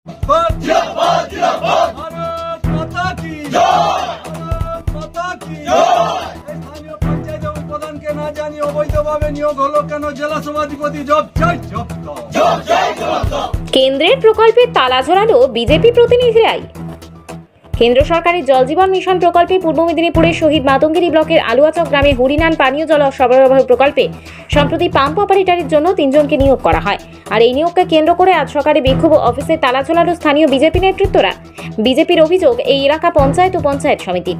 जिंदाबाद जिंदाबाद भारत माता की जय भारत माता की जय স্থানীয় পঞ্চায়েত প্রধানকে না জানিয়ে অবৈধভাবে নিয়োগ হলো কেন জেলা সভাধিপতি জব চাই জব চাই কেন্দ্রের প্রকল্পে তালা ঝোলালো বিজেপি প্রতিনিধিরাই। কেন্দ্র সরকারের জল জীবন মিশন প্রকল্পে পূর্ব মেদিনীপুরের শহীদ মাতঙ্গিনী ব্লকের আলুয়াচক গ্রামে হরিনান পানীয় জল সরবরাহ প্রকল্পে সম্প্রতি পাম্প অপারেটরের জন্য 3 জনকে নিয়োগ করা হয়। আর এই নিয়োগকে কেন্দ্র করে আজ সকালে বিক্ষোভ অফিসে তালা ঝোলালো স্থানীয় বিজেপি নেতৃত্বরা। বিজেপির অভিযোগ, এই এলাকা পঞ্চায়েত ও পঞ্চায়েত সমিতি।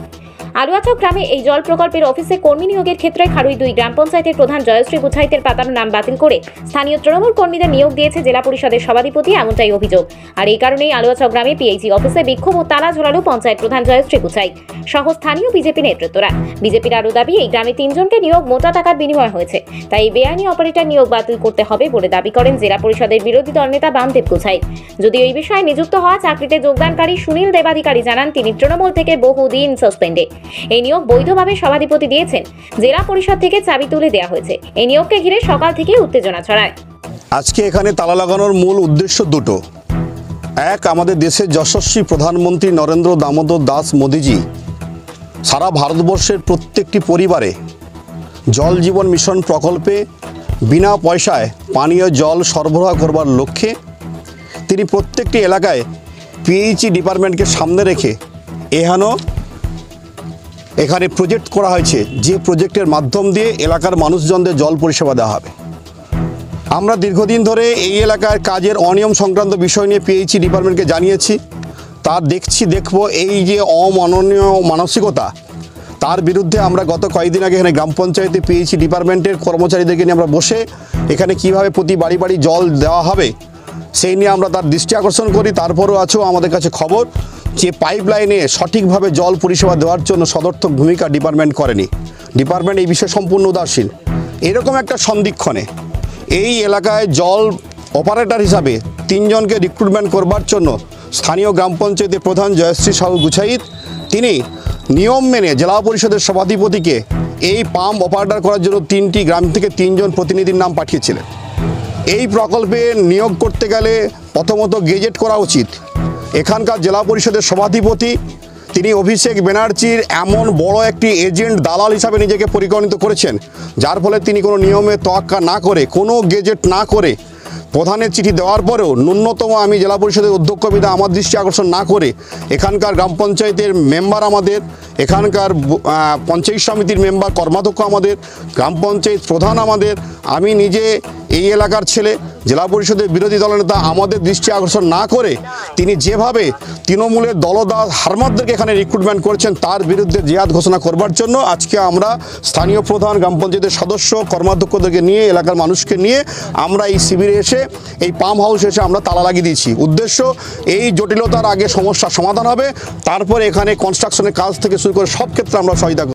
আলুয়াচক গ্রামে এই জল প্রকল্পের অফিসে কর্মী নিয়োগের ক্ষেত্রে খারুই 2 গ্রাম পঞ্চায়েতের প্রধান জয়শ্রী গুছাইতের পাতানো নাম বাতিল করে স্থানীয় তৃণমূল কর্মীদের নিয়োগ দিয়েছে জেলা পরিষদের সভাধিপতি, এমনটাই অভিযোগ। আর এই কারণেই আলুয়াচক গ্রামে পিএইচি অফিসে বিক্ষোভ ও তালা ঝোলালো পঞ্চায়েত প্রধান জয়শ্রী গুছাইত সহ স্থানীয় বিজেপি নেতৃত্বরা। বিজেপির আরও দাবি, এই গ্রামে 3 জনকে নিয়োগ মোটা টাকার বিনিময় হয়েছে, তাই বেআইনি অপারেটর নিয়োগ বাতিল করতে হবে বলে দাবি করেন জেলা পরিষদের বিরোধী দলনেতা বামদেব গুছাইত। যদিও এই বিষয়ে নিযুক্ত হওয়া চাকরিতে যোগদানকারী সুনীল দেবাধিকারী জানান, তিনি তৃণমূল থেকে বহুদিন সাসপেন্ডে। এই নিয়োগ বৈধভাবে সভাধিপতি দিয়েছেন, জেলা পরিষদ থেকে চাবি তুলে দেওয়া হয়েছে। এই নিয়োগকে ঘিরে সকাল থেকে উত্তেজনা ছড়ায়। আজকে এখানে তালা লাগানোর মূল উদ্দেশ্য দুটো। এক, আমাদের দেশের যশস্বী প্রধানমন্ত্রী নরেন্দ্র দামোদর দাস মোদিজি সারা ভারতবর্ষের প্রত্যেকটি পরিবারে জল জীবন মিশন প্রকল্পে বিনা পয়সায় পানীয় জল সরবরাহ করবার লক্ষ্যে তিনি প্রত্যেকটি এলাকায় পিএইচই ডিপার্টমেন্টকে সামনে রেখে এখানে প্রজেক্ট করা হয়েছে, যে প্রজেক্টের মাধ্যম দিয়ে এলাকার মানুষজনদের জল পরিষেবা দেওয়া হবে। আমরা দীর্ঘদিন ধরে এই এলাকার কাজের অনিয়ম সংক্রান্ত বিষয় নিয়ে পিএইচই ডিপার্টমেন্টকে জানিয়েছি। তার দেখব এই যে অমাননীয় মানসিকতা, তার বিরুদ্ধে আমরা গত কয়েকদিন আগে এখানে গ্রাম পঞ্চায়েতে পিএইচই ডিপার্টমেন্টের কর্মচারীদেরকে নিয়ে আমরা বসে এখানে কিভাবে প্রতি বাড়ি বাড়ি জল দেওয়া হবে সেই নিয়ে আমরা তার দৃষ্টি আকর্ষণ করি। তারপরও আছেও আমাদের কাছে খবর যে পাইপলাইনে সঠিকভাবে জল পরিষেবা দেওয়ার জন্য সদর্থক ভূমিকা ডিপার্টমেন্ট করেনি। ডিপার্টমেন্ট এই বিষয়ে সম্পূর্ণ উদাসীন। এরকম একটা সন্ধিক্ষণে এই এলাকায় জল অপারেটর হিসাবে 3 জনকে রিক্রুটমেন্ট করবার জন্য স্থানীয় গ্রাম পঞ্চায়েতের প্রধান জয়শ্রী সাহু গুছাইত তিনি নিয়ম মেনে জেলা পরিষদের সভাধিপতিকে এই পাম্প অপারেটর করার জন্য 3টি গ্রাম থেকে 3 জন প্রতিনিধির নাম পাঠিয়েছিলেন। এই প্রকল্পে নিয়োগ করতে গেলে প্রথমত গেজেট করা উচিত। এখানকার জেলা পরিষদের সভাধিপতি তিনি অভিষেক ব্যানার্জির এমন বড় একটি এজেন্ট দালাল হিসাবে নিজেকে পরিগণিত করেছেন, যার ফলে তিনি কোনো নিয়মে তোয়াক্কা না করে, কোনো গেজেট না করে, প্রধানের চিঠি দেওয়ার পরেও ন্যূনতম আমি জেলা পরিষদের অধ্যক্ষ বিধা আমার দৃষ্টি আকর্ষণ না করে এখানকার গ্রাম পঞ্চায়েতের মেম্বার আমাদের, এখানকার পঞ্চায়েত সমিতির মেম্বার কর্মাধ্যক্ষ আমাদের, গ্রাম পঞ্চায়েত প্রধান আমাদের, আমি নিজে এই এলাকার ছেলে, জেলা পরিষদের বিরোধী দলনেতা, আমাদের দৃষ্টি আকর্ষণ না করে তিনি যেভাবে তৃণমূলের দলদাস হারমাদদেরকে এখানে রিক্রুটমেন্ট করেছেন তার বিরুদ্ধে জিহাদ ঘোষণা করবার জন্য আজকে আমরা স্থানীয় প্রধান, গ্রাম পঞ্চায়েতের সদস্য, কর্মাধ্যক্ষদেরকে নিয়ে, এলাকার মানুষকে নিয়ে আমরা এই শিবিরে এসে, এই পাম্প হাউসে এসে আমরা তালা লাগিয়ে দিয়েছি। উদ্দেশ্য, এই জটিলতার আগে সমস্যার সমাধান হবে, তারপরে এখানে কনস্ট্রাকশনের কাজ থেকে শুরু করে সব ক্ষেত্রে আমরা সহায়তা